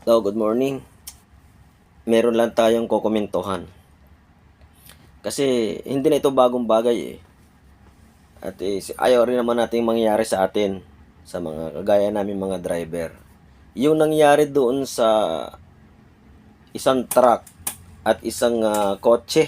Hello, good morning. Meron lang tayong kokomentuhan. Kasi hindi na ito bagong bagay eh. At ayaw rin naman nating mangyari sa atin, sa mga kagaya namin mga driver. Yung nangyari doon sa isang truck at isang kotse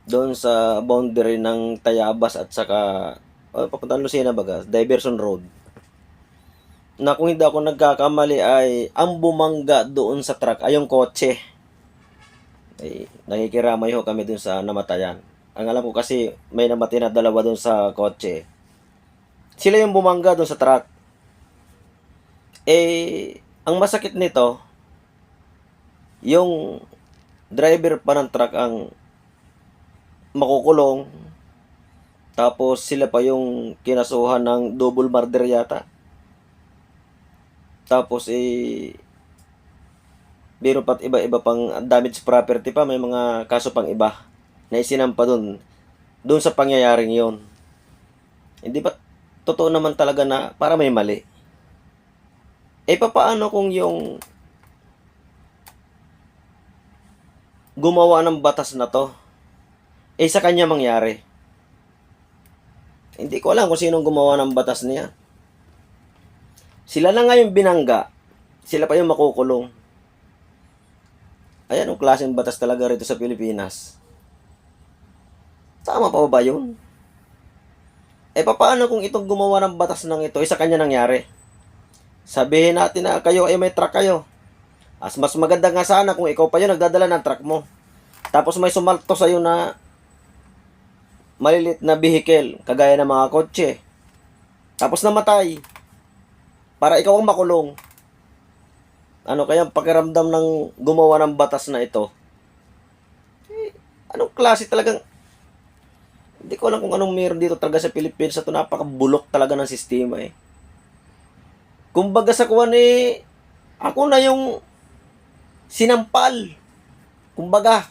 doon sa boundary ng Tayabas at saka papuntang Lucena baga, Diversion Road. Na kung hindi ako nagkakamali ay ang bumangga doon sa truck ay yung kotse. Ay nakikiramay ho kami dun sa namatayan. Ang alam ko kasi may namatay na dalawa dun sa kotse. Sila yung bumangga dun sa truck. Ang masakit nito, yung driver pa ng truck ang makukulong. Tapos sila pa yung kinasuhan ng double murder yata. Tapos biro pat iba-iba pang damage property pa, may mga kaso pang iba na isinampa doon sa pangyayaring yon. Hindi ba totoo naman talaga na para may mali? Papaano kung yung gumawa ng batas na to, sa kanya mangyari? Hindi ko alam kung sinong gumawa ng batas niya. Sila na nga yung binangga, sila pa yung makukulong. Ayan, ang klaseng batas talaga rito sa Pilipinas. Tama pa ba yun? Papaano kung itong gumawa ng batas ng ito, sa kanya nangyari? Sabihin natin na kayo ay may truck kayo. Mas maganda nga sana kung ikaw pa yung nagdadala ng truck mo. Tapos may sumalto sa'yo na malilit na vehicle, kagaya ng mga kotse. Tapos namatay. Para ikaw ang makulong. Ano kaya pakiramdam ng gumawa ng batas na ito? Anong klase talagang... Hindi ko alam kung anong meron dito talaga sa Pilipinas. Ito napakabulok talaga ng sistema eh. Kumbaga sa kuwan ako na yung sinampal. Kumbaga.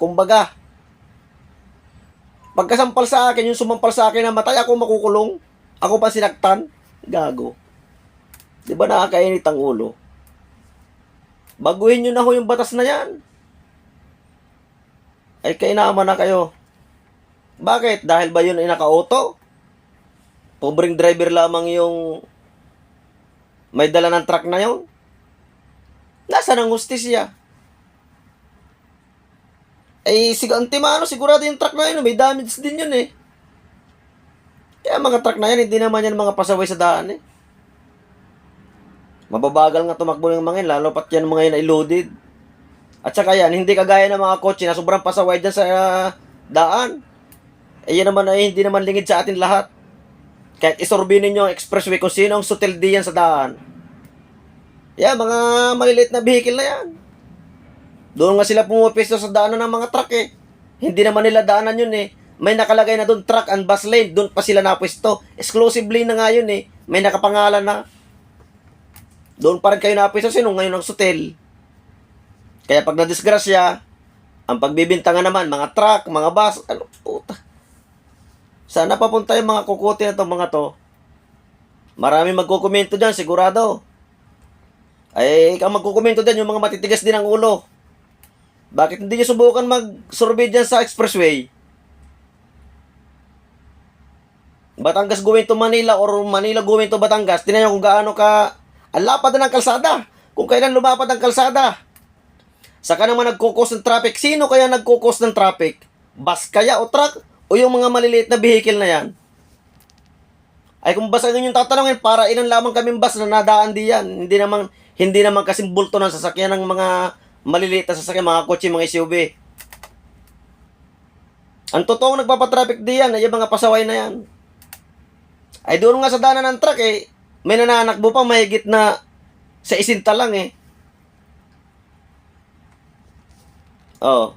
Pagkasampal sa akin, yung sumampal sa akin na matay, ako makukulong. Ako pa sinaktan. Gago. Di ba nakakainit ang ulo? Baguhin nyo na ho yung batas na yan. Kainaman na kayo. Bakit? Dahil ba yun ay naka-auto? Pobreng driver lamang yung may dala ng truck na yun? Nasaan ang hustisya? Sigurado yung truck na yun, may damage din yun eh. Kaya mga truck na yan, hindi naman yan mga pasaway sa daan eh. Mababagal nga tumakbo ng mga yun, lalo pat yan mga yun ay loaded. At saka yan, hindi kagaya ng mga kotse na sobrang pasaway dyan sa daan. Yan naman ay hindi naman lingid sa atin lahat. Kahit isorbinin nyo ang expressway kung sino ang sutil diyan sa daan. Yan, mga maliliit na vehicle na yan. Doon nga sila pumapisto sa daanan ng mga truck eh. Hindi naman nila daanan yun eh. May nakalagay na doon truck and bus lane. Doon pa sila napwesto. Exclusive lane na nga yun eh. May nakapangalan na. Doon pa rin kayo napwesto. Sino ngayon ang sutil? Kaya pag nadisgrasya, ang pagbibintangan naman, mga truck, mga bus, ano, puta. Sana papunta yung mga kukuti na itong mga to. Marami magkukomento dyan, sigurado. Ikaw magkukomento dyan, yung mga matitigas din ang ulo. Bakit hindi nyo subukan mag-survey dyan sa expressway? Batangas going to Manila or Manila going to Batangas, tinan nyo kung gaano ka ang lapad na ng kalsada. Kung kailan lumapad ang kalsada. Saka naman nagkukos ng traffic. Sino kaya nagkukos ng traffic? Bus kaya o truck? O yung mga maliliit na vehicle na yan? Kung basta yung tatanungin, para ilan lamang kaming bus na nadaan diyan. Hindi naman kasing bulto ng sasakyan ng mga maliliit na sasakyan, mga kotse, mga SUV. Ang totoong nagpapatraffic diyan ay yung mga pasaway na yan. Doon nga sa daanan ng truck may nananakbo pa mahigit na sa isinta lang eh. Oh.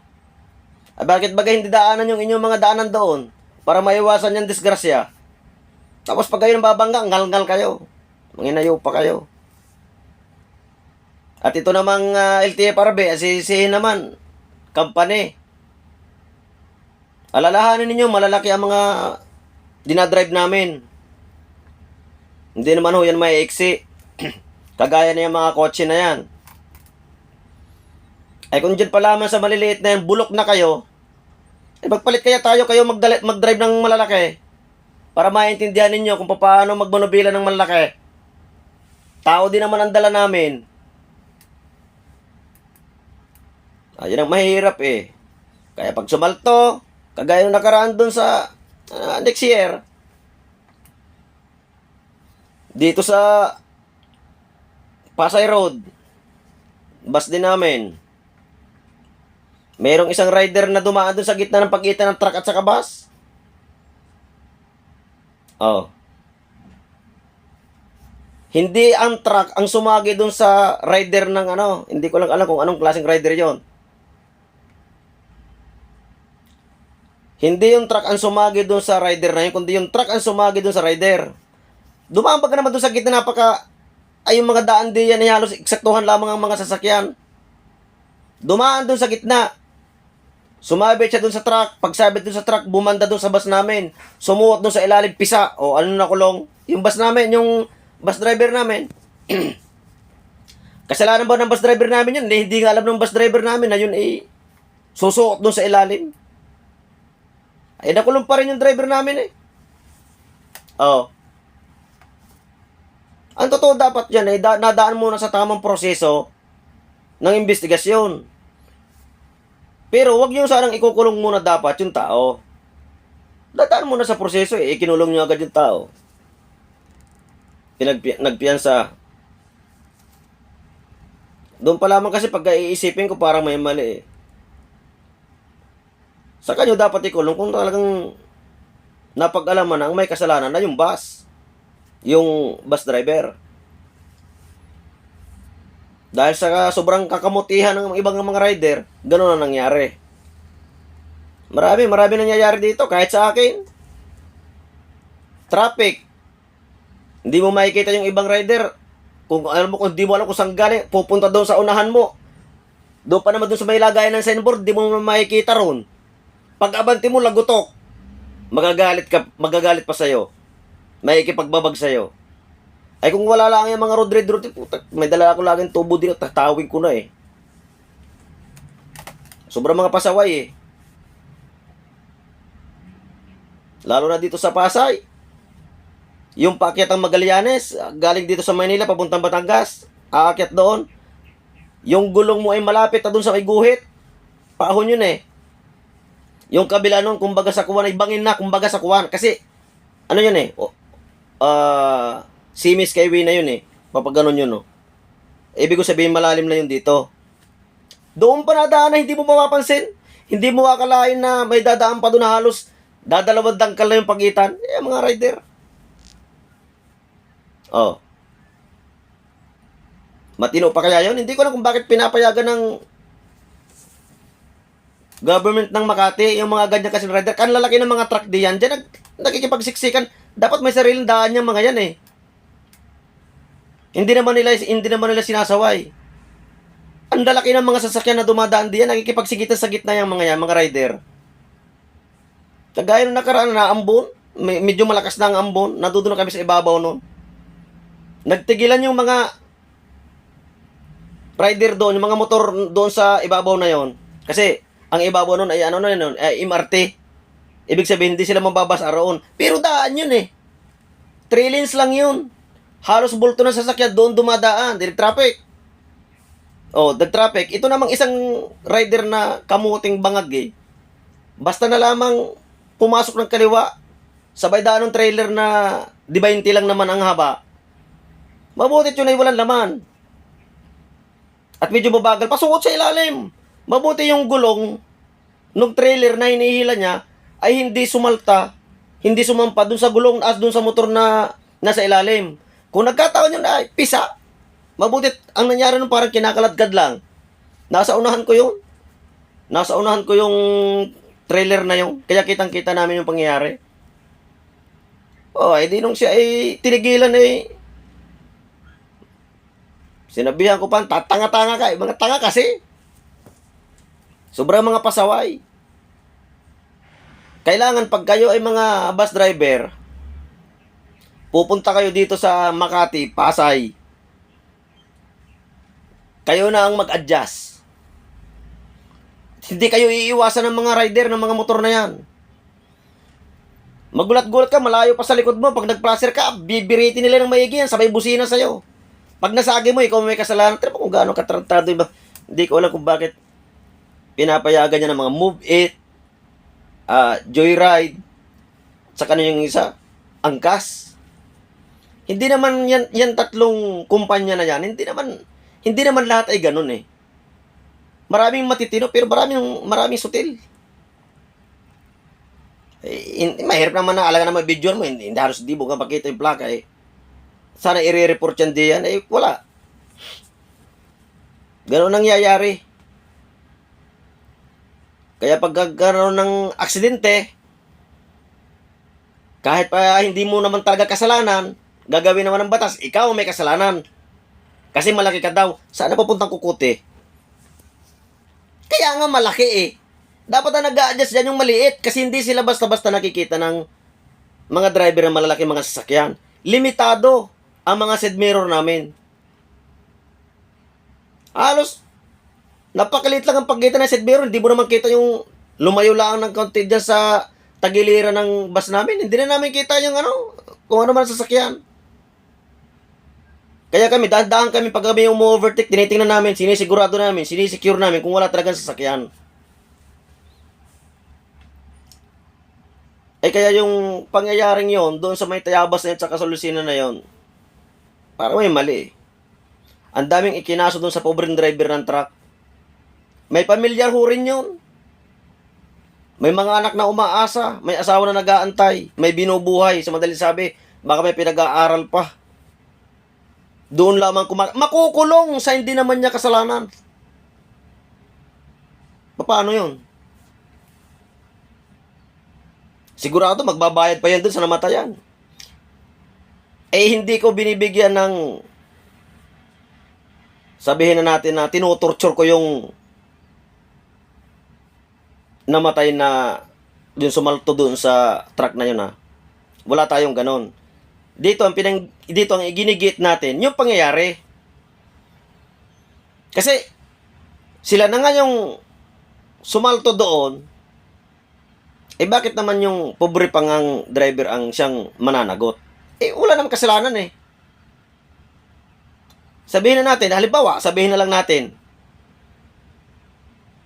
Bakit bagay hindi daanan yung inyong mga daanan doon para maiwasan yung disgrasya? Tapos pag kayo nababangga, ngal-ngal kayo. Manginayo pa kayo. At ito namang LTFRB, asisihin naman, company. Alalahanin ninyo, malalaki ang mga dinadrive namin. Hindi naman ho yan may eksi. Kagaya na yung mga kotse na yan. Ay kung dyan pa lamang sa maliliit na yan, bulok na kayo, eh magpalit kaya tayo kayo mag-drive ng malalaki para maintindihan ninyo kung paano magmanubila ng malalaki. Tao din naman ang dala namin. Ayun ang mahirap eh. Kaya pag sumalto, kagaya ng nakaraan dun sa next year, dito sa Pasay Road, bus din namin. Merong isang rider na dumaan dun sa gitna ng pagitan ng truck at saka bus. Oh. Hindi ang truck ang sumagi dun sa rider ng ano. Hindi ko lang alam kung anong klaseng rider yon. Hindi yung truck ang sumagi dun sa rider na yun, kundi yung truck ang sumagi dun sa rider. Dumaan pa ka naman dun sa gitna ay yung mga daan diyan ay halos eksaktuhan lamang ang mga sasakyan. Dumaan dun sa gitna. Sumabit siya dun sa truck. Pagsabit dun sa truck, bumanda dun sa bus namin. Sumuot dun sa ilalim, pisa. O ano na kulong? Yung bus namin, yung bus driver namin. Kasalanan ba ng bus driver namin yun? Hindi nga alam ng bus driver namin na yun susuot dun sa ilalim. Ay nakulong pa rin yung driver namin eh. Oh. Ang totoo dapat yan ay nadaan muna sa tamang proseso ng investigasyon. Pero wag niyo sanang ikukulong muna dapat yung tao. Dadaan muna sa proseso eh. Ikinulong niyo agad yung tao. Nagpiyansa. Doon pa lamang kasi pag iisipin ko parang may mali eh. Sa kanyo dapat ikulong kung talagang napag-alaman na ang may kasalanan na yung bus. Yung bus driver. Dahil sa sobrang kakamutihan ng ibang mga rider, gano'n na nangyari. Marami nangyayari dito, kahit sa akin. Traffic. Hindi mo makikita yung ibang rider. Kung di mo alam kung saan galing, pupunta doon sa unahan mo. Doon pa naman doon sa may lagayan ng signboard, di mo makikita ron. Pag abante mo, lagutok. Magagalit pa sa'yo. Makikipagbabag sa'yo. Ay kung wala lang yung mga road may dala ako laging tubo din at tatawid ko na eh. Sobrang mga pasaway eh. Lalo na dito sa Pasay. Yung paakyat ng Magallanes, galing dito sa Manila, papuntang Batangas, aakyat doon. Yung gulong mo ay malapit na doon sa may guhit. Paahon yun eh. Yung kabila nun, kumbaga sa kuwan, ay bangin na, kumbaga sa kuwan. Kasi, ano yun eh, Semi Skyway na yun eh. Papaganon yun, no? Ibig ko sabihin, malalim na yun dito. Doon pa nadaan na hindi mo mapapansin. Hindi mo akalain na may dadaan pa doon na halos dadalawang dangkal na yung pagitan. Mga rider. Oh. Matino pa kaya yun? Hindi ko alam kung bakit pinapayagan ng government ng Makati yung mga ganyan kasing rider. Kan lalaki ng mga truck diyan. Diyan nagkikipagsiksikan. Dapat may sariling daan yung mga yan eh. Hindi naman nila sinasaway. Ang lalaki ng mga sasakyan na dumadaan diyan, nakikipagsigitan sa gitna yung mga yan, mga rider. Kagaya nung nakaraan na ambon, medyo malakas na ang ambon, nadudunan kami sa ibabaw noon. Nagtigilan yung mga rider doon, yung mga motor doon sa ibabaw na yon. Kasi ang ibabaw noon ay ay MRT. Ibig sabihin hindi sila mababasa roon. Pero daan yun eh. 3 lanes lang yun. Halos bulto ng sasakyan doon dumadaan. Direct traffic. Oh, traffic. Ito namang isang rider na kamuting bangag eh. Basta na lamang pumasok ng kaliwa, sabay daan ng trailer na di 20 lang naman ang haba. Mabutit yun ay walang laman. At medyo mabagal. Pasuot sa ilalim. Mabuti yung gulong nung trailer na hinihila niya ay hindi sumalta, hindi sumampa dun sa gulong as dun sa motor na nasa ilalim. Kung nagkataon yun ay pisa. Mabutit, ang nangyari nung parang kinakaladkad lang. Nasa unahan ko yung trailer na yun. Kaya kitang-kita namin yung pangyayari. Oh, di nung siya ay tinigilan eh. Sinabihan ko pa, tatanga-tanga ka. Mga tanga kasi. Sobrang mga pasaway. Kailangan pag kayo ay mga bus driver, pupunta kayo dito sa Makati, Pasay, kayo na ang mag-adjust. Hindi kayo iiwasan ng mga rider ng mga motor na yan. Magulat-gulat ka, malayo pa sa likod mo. Pag nag-placer ka, bibiritin nila ng maigi yan, sabay busina sa'yo. Pag nasagi mo, ikaw may kasalanan. Tira mo kung gaano katarantado iba. Hindi ko alam kung bakit pinapayagan niya ng mga Move It, Joyride, saka na yung isa, Angkas. Hindi naman yan tatlong kumpanya na yan, hindi naman lahat ay ganun eh. Maraming matitino, pero maraming sutil. Mahirap naman na alaga na video mo, hindi halos di mo ka makita yung plaka eh. Sana i-report yan diyan, eh wala. Ganun nangyayari. Kaya pag nagkaroon ng aksidente, kahit pa hindi mo naman talaga kasalanan, gagawin naman ng batas, ikaw may kasalanan. Kasi malaki ka daw. Saan na papuntang kukuti? Kaya nga malaki eh. Dapat na nag-a-adjust dyan yung maliit kasi hindi sila basta-basta nakikita ng mga driver ng malalaki mga sasakyan. Limitado ang mga side mirror namin. Halos napakalit lang ang pagitan ng side mirror. Hindi mo naman kita yung lumayo lang ng konti dyan sa tagiliran ng bus namin. Hindi na namin kita yung kung ano man sasakyan. Kaya kami, dahan-dahan kami pag kami yung overtake, tinitingnan namin, sinisigurado namin, sinisecure namin kung wala talagang sasakyan. Kaya yung pangyayaring yon doon sa may Tayabas na yun, sa Kasolusina na yon, parang may mali. Ang daming ikinaso doon sa pobreng driver ng truck. May pamilyar ho rin yun. May mga anak na umaasa, may asawa na nag-aantay, may binubuhay, sa madaling sabi, baka may pinag-aaral pa. Doon lamang makukulong sa hindi naman niya kasalanan. Paano yun? Sigurado magbabayad pa yan doon sa namatayan. Hindi ko binibigyan ng, sabihin na natin na tinutorture ko yung namatay na yung sumalto doon sa truck na yun ha. Wala tayong ganon. Dito ang iginigit natin yung pangyayari. Kasi sila na nga yung sumalto doon. Bakit naman yung pobre pangang driver ang siyang mananagot? Wala namang kasalanan eh. Sabihin na natin, halimbawa, sabihin na lang natin,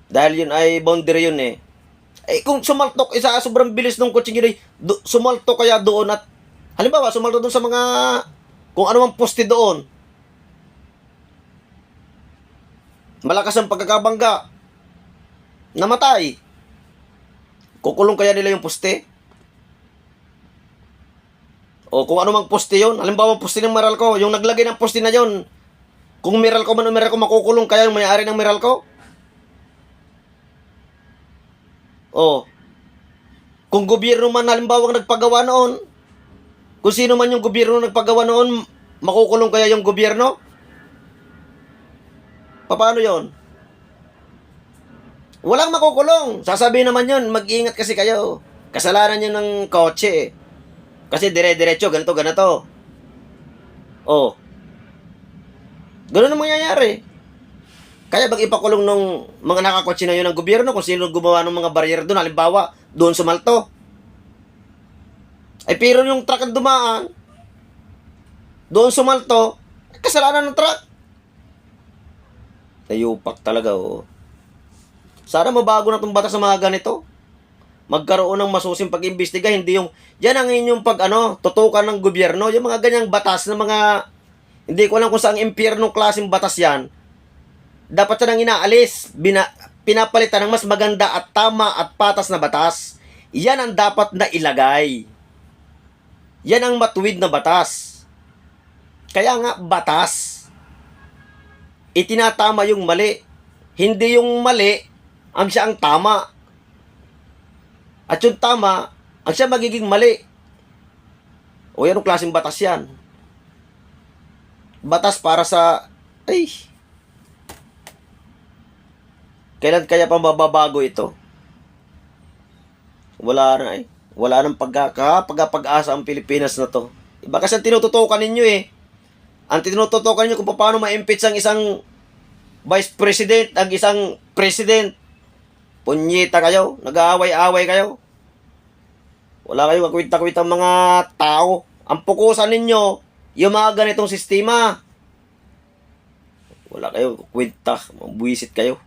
dahil yun ay boundary yun eh. Kung sumaltok, isa sobrang bilis ng kutsing yun, sumaltok kaya doon at, halimbawa, sumaltok doon sa mga, kung ano mang poste doon. Malakas ang pagkakabangga. Namatay. Kukulong kaya nila yung poste? O kung ano mang poste yun, halimbawa poste ng Meralco, yung naglagay ng poste na yun, kung Meralco man o Meralco, makukulong kaya yung may-ari ng Meralco? O, kung gobyerno man halimbawa nagpagawa noon, kung sino man yung gobyerno nagpagawa noon, makukulong kaya yung gobyerno? Paano yon? Walang makukulong. Sasabihin naman yun, mag-ingat kasi kayo. Kasalanan nyo ng kotse. Kasi dire-diretso, ganito. Oh. Ganun ang mangyayari. Kaya bang ipakulong nung mga nakakotse na yun ng gobyerno kung sino gumawa ng mga barrier doon, halimbawa, doon sumalto. Pero yung truck ang dumaan, doon sumalto, kasalanan ng truck. Tayupak talaga, oh. Sana mabago na itong batas sa mga ganito. Magkaroon ng masusing pag-imbestiga, hindi yung, yan ang inyong tutukan ng gobyerno, yung mga ganyang batas na mga, hindi ko alam kung saan impyernong klaseng batas yan, dapat yan ang inaalis, pinapalitan ng mas maganda at tama at patas na batas. Yan ang dapat na ilagay. Yan ang matuwid na batas. Kaya nga, batas. Itinatama yung mali. Hindi yung mali ang siya ang tama. At yung tama, ang siya magiging mali. O yan ang klaseng batas yan. Batas para sa, kailan kaya pa mababago ito? Wala na eh. Wala nang pag-asa ang Pilipinas na to. Iba kasi ang tinututukan ninyo eh. Ang tinututukan ninyo kung paano ma-impeach ang isang vice president, ang isang president. Punyeta kayo, nag-aaway-away kayo. Wala kayong kwenta-kwenta mga tao. Ang pukusan ninyo, yung mga ganitong sistema. Wala kayo kwenta, buwisit kayo.